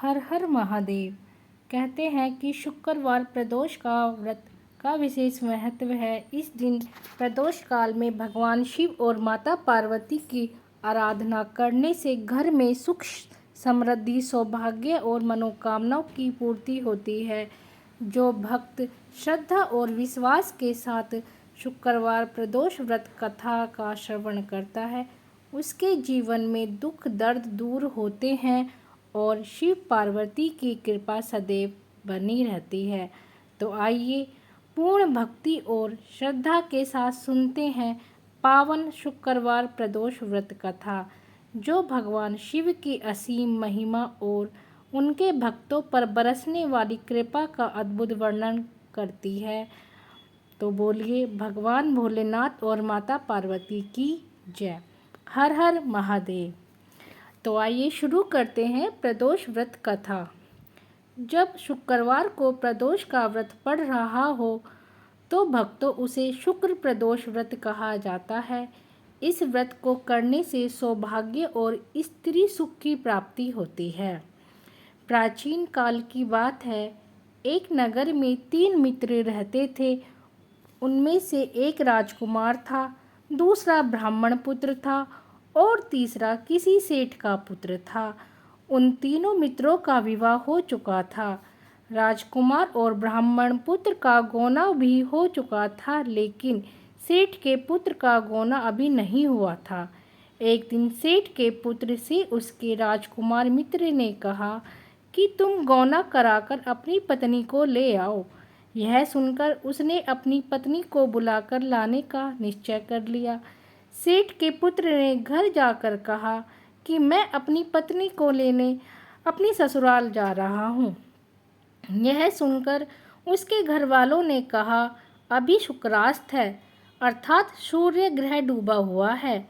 हर हर महादेव। कहते हैं कि शुक्रवार प्रदोष का व्रत का विशेष महत्व है। इस दिन प्रदोष काल में भगवान शिव और माता पार्वती की आराधना करने से घर में सुख समृद्धि सौभाग्य और मनोकामनाओं की पूर्ति होती है। जो भक्त श्रद्धा और विश्वास के साथ शुक्रवार प्रदोष व्रत कथा का श्रवण करता है उसके जीवन में दुख दर्द दूर होते हैं और शिव पार्वती की कृपा सदैव बनी रहती है। तो आइए पूर्ण भक्ति और श्रद्धा के साथ सुनते हैं पावन शुक्रवार प्रदोष व्रत कथा, जो भगवान शिव की असीम महिमा और उनके भक्तों पर बरसने वाली कृपा का अद्भुत वर्णन करती है। तो बोलिए भगवान भोलेनाथ और माता पार्वती की जय। हर हर महादेव। तो आइए शुरू करते हैं प्रदोष व्रत कथा। जब शुक्रवार को प्रदोष का व्रत पड़ रहा हो तो भक्तों उसे शुक्र प्रदोष व्रत कहा जाता है। इस व्रत को करने से सौभाग्य और स्त्री सुख की प्राप्ति होती है। प्राचीन काल की बात है, एक नगर में 3 मित्र रहते थे। उनमें से एक राजकुमार था, दूसरा ब्राह्मण पुत्र था और तीसरा किसी सेठ का पुत्र था। उन तीनों मित्रों का विवाह हो चुका था। राजकुमार और ब्राह्मण पुत्र का गौना भी हो चुका था, लेकिन सेठ के पुत्र का गौना अभी नहीं हुआ था। एक दिन सेठ के पुत्र से उसके राजकुमार मित्र ने कहा कि तुम गौना कराकर अपनी पत्नी को ले आओ। यह सुनकर उसने अपनी पत्नी को बुलाकर लाने का निश्चय कर लिया। सेठ के पुत्र ने घर जाकर कहा कि मैं अपनी पत्नी को लेने अपनी ससुराल जा रहा हूँ। यह सुनकर उसके घर वालों ने कहा, अभी शुक्रास्त है, अर्थात सूर्य ग्रह डूबा हुआ है।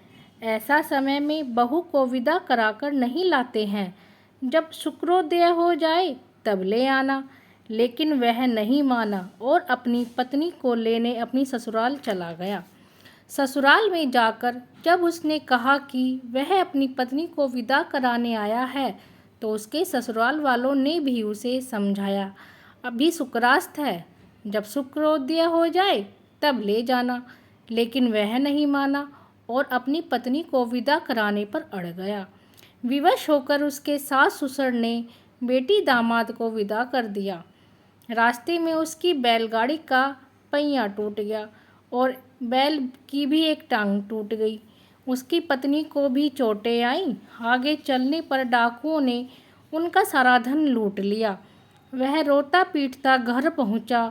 ऐसा समय में बहू को विदा कराकर नहीं लाते हैं। जब शुक्रोदय हो जाए तब ले आना। लेकिन वह नहीं माना और अपनी पत्नी को लेने अपनी ससुराल चला गया। ससुराल में जाकर जब उसने कहा कि वह अपनी पत्नी को विदा कराने आया है तो उसके ससुराल वालों ने भी उसे समझाया, अभी शुक्रास्त है, जब शुक्रोदय हो जाए तब ले जाना। लेकिन वह नहीं माना और अपनी पत्नी को विदा कराने पर अड़ गया। विवश होकर उसके सास ससुर ने बेटी दामाद को विदा कर दिया। रास्ते में उसकी बैलगाड़ी का पहिया टूट गया और बैल की भी एक टांग टूट गई। उसकी पत्नी को भी चोटें आईं। आगे चलने पर डाकुओं ने उनका सारा धन लूट लिया। वह रोता पीटता घर पहुंचा।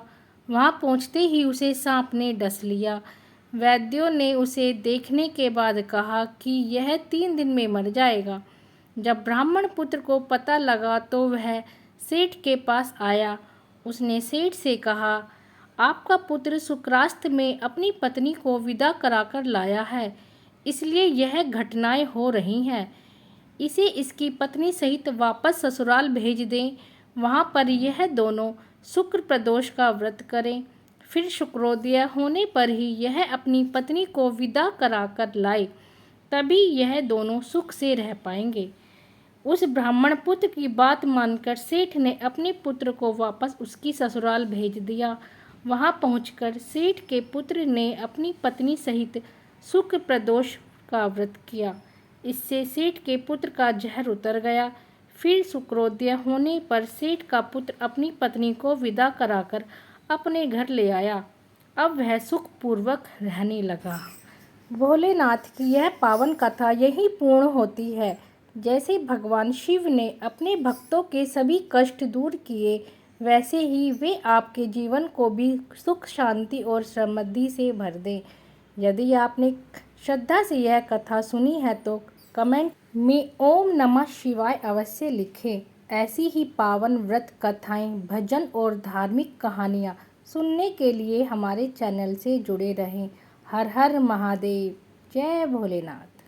वहां पहुंचते ही उसे सांप ने डस लिया। वैद्यों ने उसे देखने के बाद कहा कि यह 3 दिन में मर जाएगा। जब ब्राह्मण पुत्र को पता लगा तो वह सेठ के पास आया। उसने सेठ से कहा, आपका पुत्र शुक्रास्त में अपनी पत्नी को विदा कराकर लाया है, इसलिए यह घटनाएं हो रही हैं। इसे इसकी पत्नी सहित वापस ससुराल भेज दें। वहां पर यह दोनों शुक्र प्रदोष का व्रत करें। फिर शुक्रोदय होने पर ही यह अपनी पत्नी को विदा कराकर लाए, तभी यह दोनों सुख से रह पाएंगे। उस ब्राह्मण पुत्र की बात मानकर सेठ ने अपने पुत्र को वापस उसकी ससुराल भेज दिया। वहां पहुंचकर सेठ के पुत्र ने अपनी पत्नी सहित शुक्र प्रदोष का व्रत किया। इससे सेठ के पुत्र का जहर उतर गया। फिर शुक्रोदय होने पर सेठ का पुत्र अपनी पत्नी को विदा कराकर अपने घर ले आया। अब वह सुखपूर्वक रहने लगा। भोलेनाथ की यह पावन कथा यही पूर्ण होती है। जैसे भगवान शिव ने अपने भक्तों के सभी कष्ट दूर किए, वैसे ही वे आपके जीवन को भी सुख शांति और समृद्धि से भर दें। यदि आपने श्रद्धा से यह कथा सुनी है तो कमेंट में ओम नमः शिवाय अवश्य लिखें। ऐसी ही पावन व्रत कथाएं, भजन और धार्मिक कहानियाँ सुनने के लिए हमारे चैनल से जुड़े रहें। हर हर महादेव। जय भोलेनाथ।